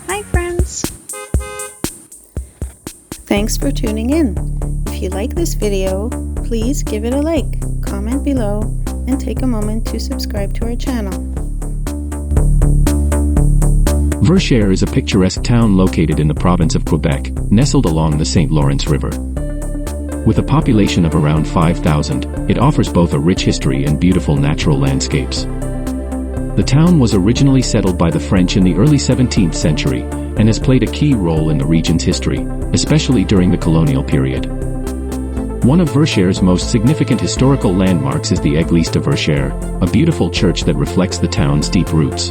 Hi friends! Thanks for tuning in. If you like this video, please give it a like, comment below, and take a moment to subscribe to our channel. Verchères is a picturesque town located in the province of Quebec, nestled along the St. Lawrence River. With a population of around 5,000, it offers both a rich history and beautiful natural landscapes. The town was originally settled by the French in the early 17th century and has played a key role in the region's history, especially during the colonial period. One of Verchères' most significant historical landmarks is the Église de Verchères, a beautiful church that reflects the town's deep roots.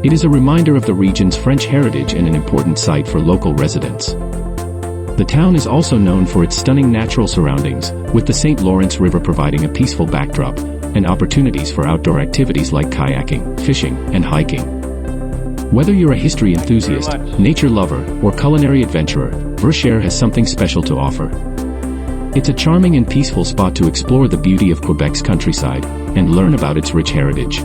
It is a reminder of the region's French heritage and an important site for local residents. The town is also known for its stunning natural surroundings, with the St. Lawrence River providing a peaceful backdrop and opportunities for outdoor activities like kayaking, fishing, and hiking. Whether you're a history enthusiast, nature lover, or culinary adventurer, Verchères has something special to offer. It's a charming and peaceful spot to explore the beauty of Quebec's countryside and learn about its rich heritage.